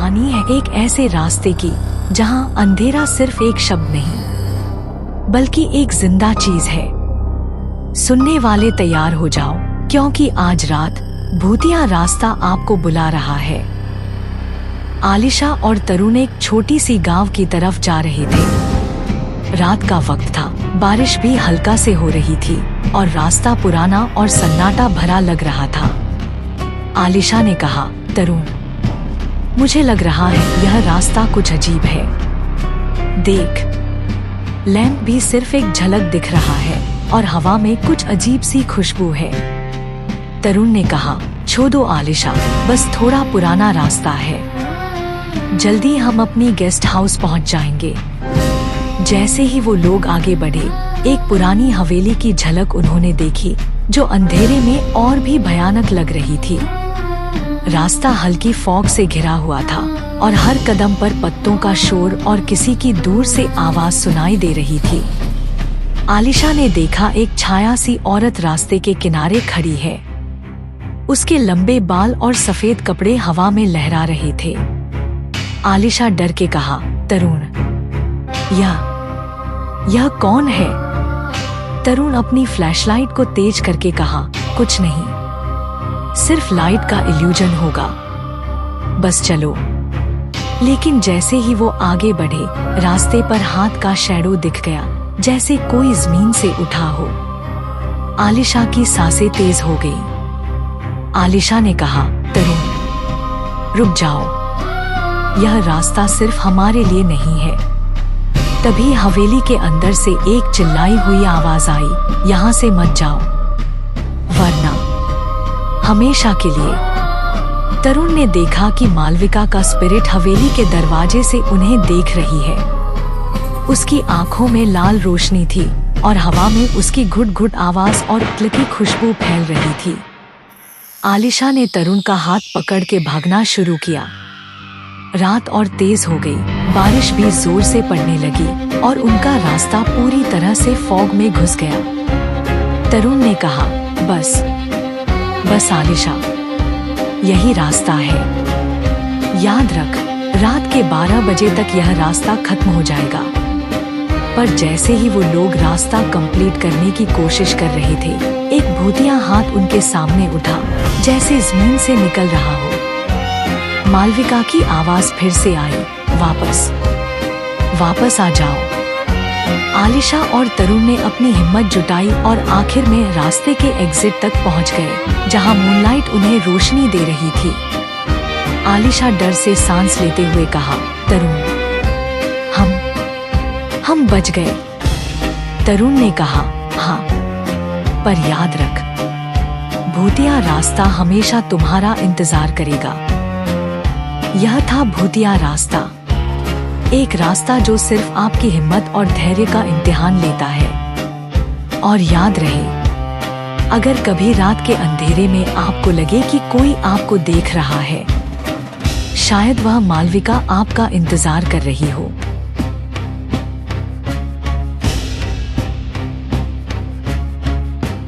कहानी है एक ऐसे रास्ते की जहां अंधेरा सिर्फ एक शब्द नहीं बल्कि एक जिंदा चीज है। सुनने वाले तैयार हो जाओ, क्योंकि आज रात भूतिया रास्ता आपको बुला रहा है। आलिशा और तरुण एक छोटी सी गांव की तरफ जा रहे थे। रात का वक्त था, बारिश भी हल्का से हो रही थी और रास्ता पुराना और सन्नाटा भरा लग रहा था। आलिशा ने कहा, तरुण, मुझे लग रहा है यह रास्ता कुछ अजीब है। देख, लैंप भी सिर्फ एक झलक दिख रहा है और हवा में कुछ अजीब सी खुशबू है। तरुण ने कहा, छोड़ो आलिशा, बस थोड़ा पुराना रास्ता है। जल्दी हम अपनी गेस्ट हाउस पहुंच जाएंगे। जैसे ही वो लोग आगे बढ़े, एक पुरानी हवेली की झलक उन्होंने देखी, जो अंधेरे में और भी भयानक लग रही थी। रास्ता हल्की फॉग से घिरा हुआ था और हर कदम पर पत्तों का शोर और किसी की दूर से आवाज सुनाई दे रही थी। आलिशा ने देखा एक छाया सी औरत रास्ते के किनारे खड़ी है। उसके लंबे बाल और सफेद कपड़े हवा में लहरा रहे थे। आलिशा डर के कहा, तरुण, यह कौन है? तरुण अपनी फ्लैशलाइट को तेज करके कहा, कुछ नहीं, सिर्फ लाइट का इल्यूजन होगा, बस चलो। लेकिन जैसे ही वो आगे बढ़े, रास्ते पर हाथ का शैडो दिख गया, जैसे कोई जमीन से उठा हो। आलिशा की सांसें तेज हो गई। आलिशा ने कहा, तरुण, रुक जाओ, यह रास्ता सिर्फ हमारे लिए नहीं है। तभी हवेली के अंदर से एक चिल्लाई हुई आवाज आई, यहाँ से मत जाओ, वरना हमेशा के लिए। तरुण ने देखा कि मालविका का स्पिरिट हवेली के दरवाजे से उन्हें देख रही है। उसकी आंखों में लाल रोशनी थी और हवा में उसकी घुट-घुट आवाज और तिलकी खुशबू फैल रही थी। आलिशा ने तरुण का हाथ पकड़ के भागना शुरू किया। रात और तेज हो गई, बारिश भी जोर से पड़ने लगी और उनका रास्ता पूरी तरह से फॉग में घुस गया। तरुण ने कहा, बस आलिशा, यही रास्ता है। याद रख, रात के 12 बजे तक यह रास्ता खत्म हो जाएगा। पर जैसे ही वो लोग रास्ता कंप्लीट करने की कोशिश कर रहे थे, एक भूतिया हाथ उनके सामने उठा, जैसे जमीन से निकल रहा हो। मालविका की आवाज फिर से आई, वापस आ जाओ। आलिशा और तरुण ने अपनी हिम्मत जुटाई और आखिर में रास्ते के एग्जिट तक पहुंच गए, जहां मूनलाइट उन्हें रोशनी दे रही थी। आलिशा डर से सांस लेते हुए कहा, तरुण, हम बच गए। तरुण ने कहा, हाँ, पर याद रख, भूतिया रास्ता हमेशा तुम्हारा इंतजार करेगा। यह था भूतिया रास्ता, एक रास्ता जो सिर्फ आपकी हिम्मत और धैर्य का इम्तिहान लेता है। और याद रहे, अगर कभी रात के अंधेरे में आपको लगे कि कोई आपको देख रहा है, शायद वह मालविका आपका इंतजार कर रही हो।